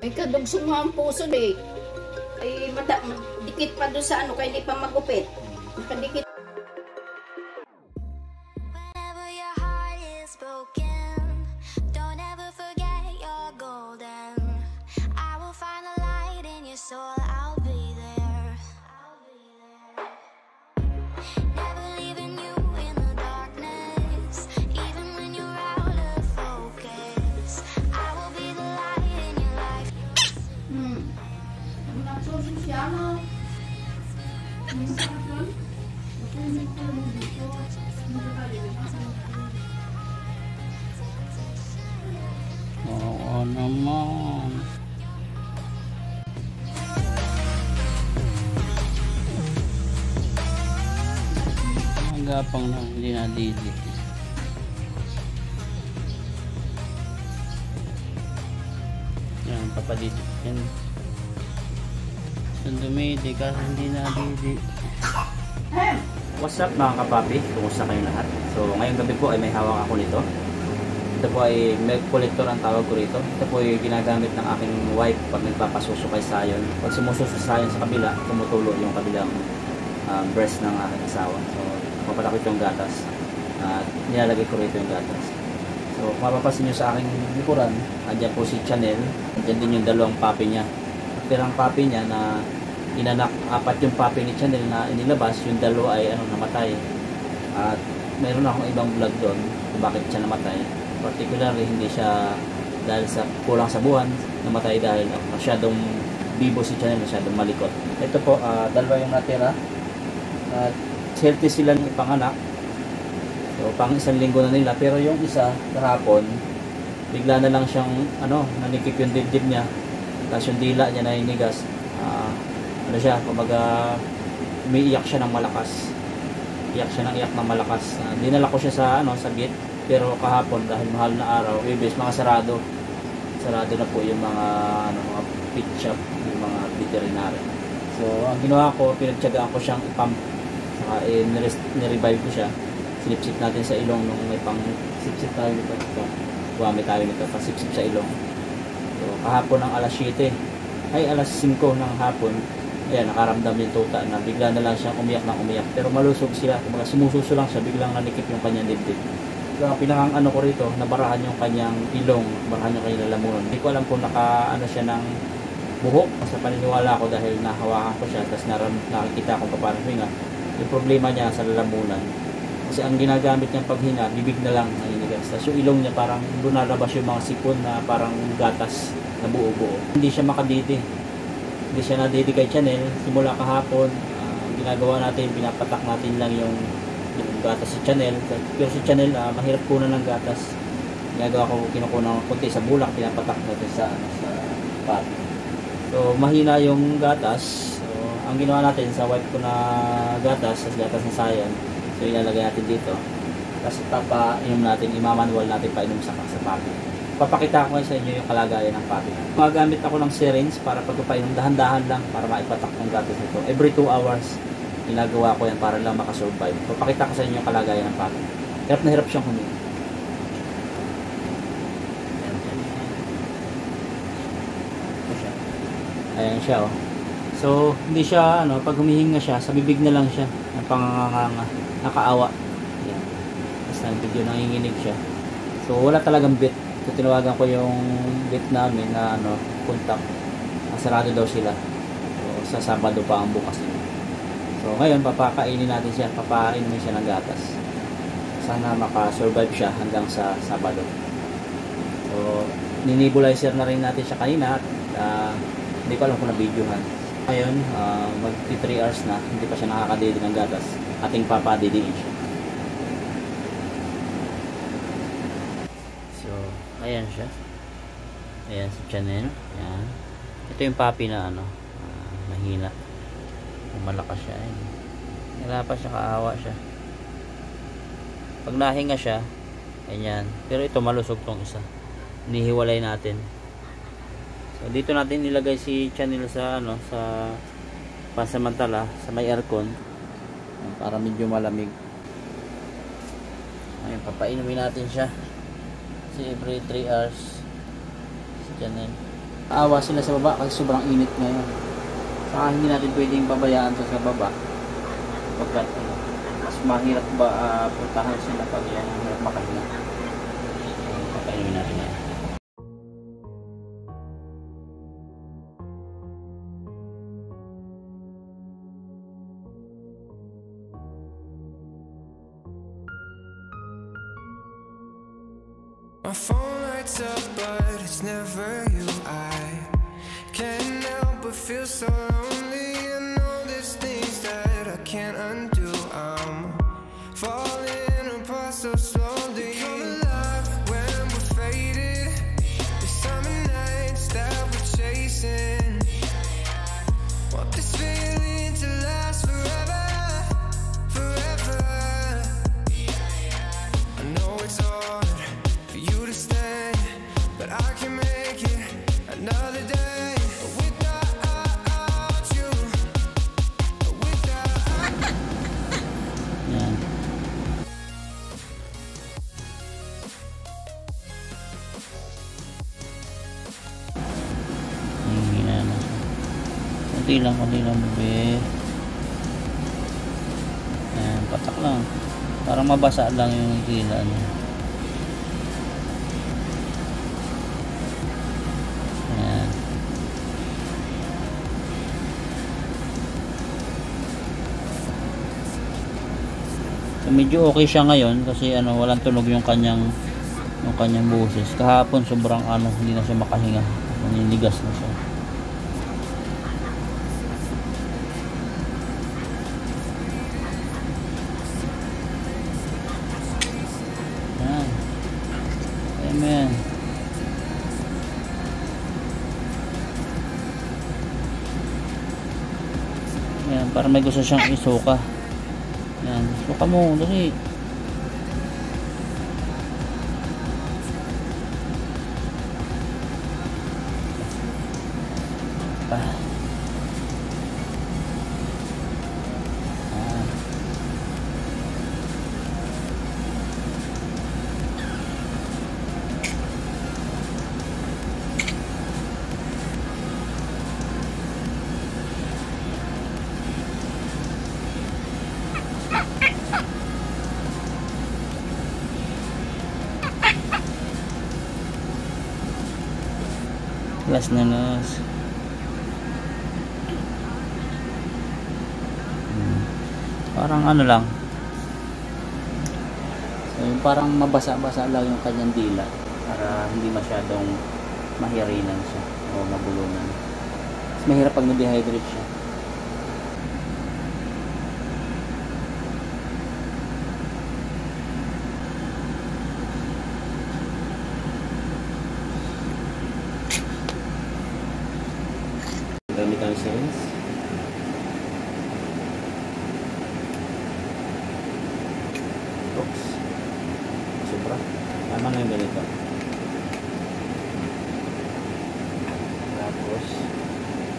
May kadugsong nga ang puso eh. Ay dikit pa doon sa ano, kaya hindi pa magupit. Nakadikit. Whenever your heart is broken, don't ever forget you're golden. I will find the light in your soul, I'll be there. Never leaving you in the darkness, even when you're out of focus. I will be the light in your life. Oo naman. Magapang na, hindi na didit. Yan, papadidit yan. Ang dumidi kasi hindi na didit. What's up mga kapapi? Kumusta kayo lahat? So ngayong gabi po ay may hawak ako nito. Ito po ay milk collector ang tawag ko rito. Ito po ay ginagamit ng aking wife pag nagpapasuso kay Sayon. Pag sumususo Sayon sa kabila, tumutulo yung kabilang breast ng aking asawa. So papalaki yung gatas at nilalagay ko rito yung gatas. So kung mapapasin nyo sa aking likuran, andyan po si Chanel. Andyan din yung dalawang papi niya. Pirang papi niya na inanak, apat yung papi ni Chanel na inilabas, yung dalawa ay namatay. At mayroon akong ibang vlog doon kung bakit siya namatay. Particularly hindi siya dahil sa kulang sa buwan, namatay dahil masyadong bibo si Chanel, masyadong malikot. Ito po, dalawa yung natira at healthy sila ng ipanganak. So pang isang linggo na nila, pero yung isa kahapon bigla na lang siyang nanikip yung dibdib niya, tapos yung dila niya nainigas. Siya, kumbaga umiiyak siya ng malakas. Iyak siya ng malakas. Dinala ko siya sa sa gate, pero kahapon dahil mahal na araw, ibig mga sarado na po yung mga mga pet shop, yung mga veterinary. So ang ginawa ko, pinagtiyagaan ko siyang ipump, saka ni-revive ko siya. Sinipsip natin sa ilong nung may pang sipsip tayo nito. Guwami tayo nito, pasipsip sa ilong. So kahapon ng alas 7 ay alas 5 ng hapon, ayan, nakaramdam yung tuta na bigla na lang siyang umiyak ng umiyak, pero malusog sila, kumbaga sumususo lang siya, biglang nanikip yung kanyang dibdib. So pinakang ko rito, nabarahan yung kanyang ilong, barahan yung kanyang lalamunan. Hindi ko alam kung siya ng buhok, sa paniniwala ko dahil nahawakan ko siya, tapos nakikita ko pa parang hinga. Yung problema niya sa lalamunan, kasi ang ginagamit niyang paghinga, bibig na lang naninigas. Tapos yung ilong niya parang lunalabas yung mga sipon na parang gatas na buo-buo. Hindi siya makadidi. Hindi siya nadidi kay Chanel. Simula kahapon, ginagawa natin, pinapatak natin lang yung gatas si Chanel. Pero si Chanel, mahirap kunan ng gatas. Ginagawa ko, kinukunan ng konti sa bulak, pinapatak natin sa pot. So, mahina yung gatas. So, ang ginawa natin sa wipe ko na gatas, sa gatas ng Sayon. So, ilalagay natin dito. Tapos papainom natin, imamanual natin painom sa papi. Papakita ko sa inyo yung kalagayan ng papi. Magamit ako ng syringe para pagpapainom, dahan-dahan lang para maipatak ng gatas nito. Every 2 hours, ginagawa ko yan para lang makasurvive. Papakita ko sa inyo yung kalagayan ng papi. Hirap na hirap siyang huminga. Ayan siya, oh. So, hindi siya, pag humihinga siya, sa bibig na lang siya. Ang panganganga, nakaawa. Ayan. Tapos na video, nanginginig siya. So, wala talagang bit. So, tinawagan ko yung bit namin na contact. Sarado daw sila. So, sa Sabado pa ang bukas nila. So, ngayon, papakainin natin siya. Papainin siya ng gatas. Sana makasurvive siya hanggang sa Sabado. So, ninibulizer na rin natin siya kanina. Hindi ko alam kung na-videohan. Ngayon, mag 3 hours na. Hindi pa siya nakakadidi ng gatas. Ating papadidiin siya. Ayan siya. Ayan si Chanel. Ayan. Ito yung papi na mahina. Malakas siya. Nilapa siya, kaawa siya. Pag nahinga siya, ayan. Pero ito malusog tong isa. Nihiwalay natin. So dito natin nilagay si Chanel sa sa pansamantala sa may aircon para medyo malamig. Ayun, papainumin natin siya. Kasi every 3 hours si Chanel. Aawa sila sa baba kasi sobrang init ngayon. Saka hindi natin pwedeng pabayaan sa baba. Pagkat mas mahirap ba puntahan sila pag yan ang hirap makahinga. Pakainin natin yan. My phone lights up, but it's never you. I can't help but feel so lonely. I know there's things that I can't undo. I'm falling apart so slowly. Come alive when we're faded. The summer nights that we're chasing. Want this feeling to last forever, forever. I know it's hard for you to stand, but I can make it another day without you, without. Yan. Hihina na siya. Kunti lang bebe. Yan, patak lang. Parang mabasa lang yung dila niya. Yan. So, medyo okay siya ngayon kasi walang tunog yung kanyang boses. Kahapon sobrang hindi na siya makahinga. Naninigas na siya. Yan. Amen. Yan, para may gusto siyang isuka. Yan, suka mo, dali. Last na last. Parang lang. So, parang mabasa-basa lang yung kanyang dila para hindi masyadong mahirinan siya o mabulunan. Mas mahirap pag na-dehydrate siya. Gamit ang syringe. Oops. Sobra. Tama na yung ganito. Tapos,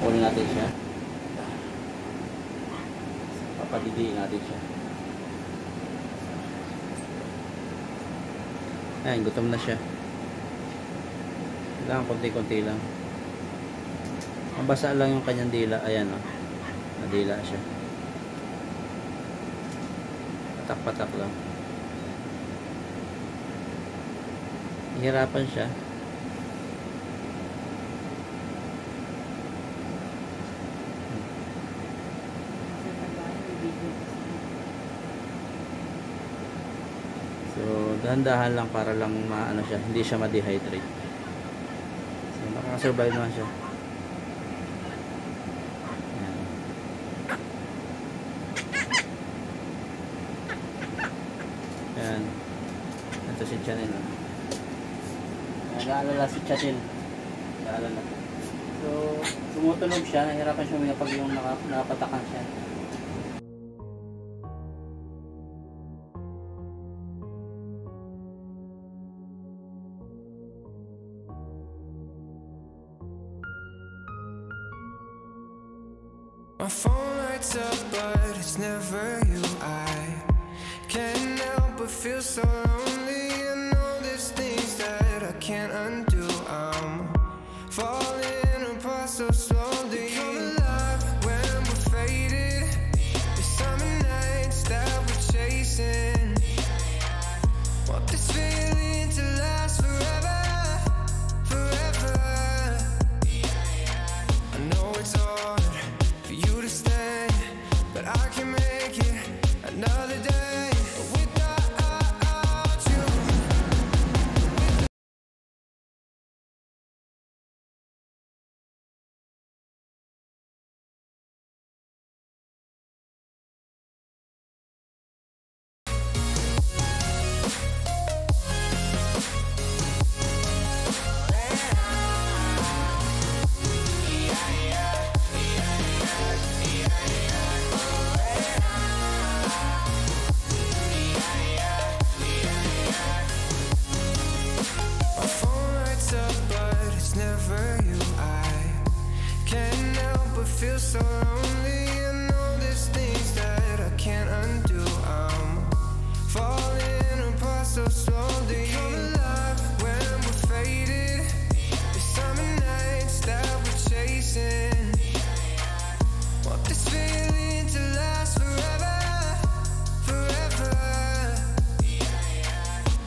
kunin natin siya. Papadidiin natin siya. Ayan, gutom na siya. Kailangan konti-konti lang. Mabasa lang yung kanyang dila. Ayan o. Nadila siya. Patak-patak lang. Hihirapan siya. So, dahan-dahan lang para lang siya. Hindi siya ma-dehydrate. So, makakasurvive naman siya. Yan. Ito si Chanel. Nag-aalala si Chanel. Nag-aalala. So, tumutunog siya. Nahirapan siya huminga pag yung nakapatakan siya. My phone lights up, but it's never you. I can't help but feel so lonely. I know there's things that I can't undo. I'm falling Want this feeling to last forever, forever. I know it's hard for you to stay, but I can make it another day without you. My phone lights up, but it's never you. I can't help but feel so lonely. I know there's things that I can't undo. I'm falling apart so slowly. Come alive when we're faded. The summer nights that we're chasing. Want this feeling to last forever, forever.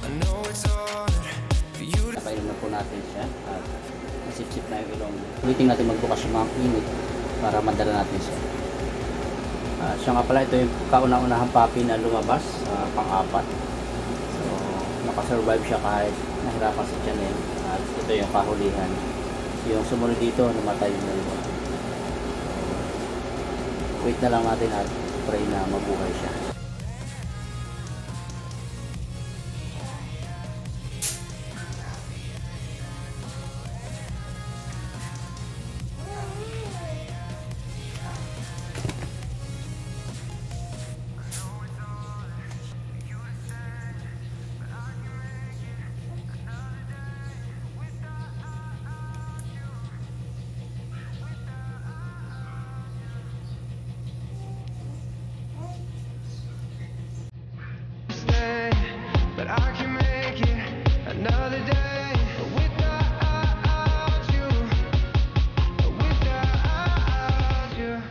I know it's hard for you to. Napainom na po natin siya at nasip-sip na yung ilong. Waiting natin magbukas yung mga init para madala natin siya. Siya nga pala, ito yung kauna-unahang puppy na lumabas, pang-apat. So, nakasurvive siya kahit nahirapan sa channel. At ito yung kahulihan. Yung sumunod dito, namatay yung dalawa. So, wait na lang natin at pray na mabuhay siya. Stay, but I can make it another day without you, without you.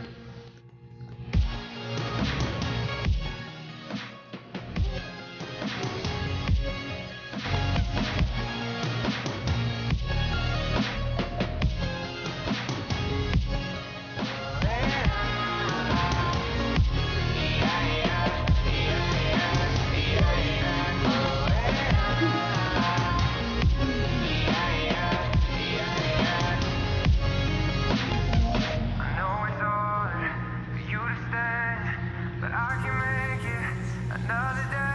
I know it's hard for you to stay, but I can make it another day.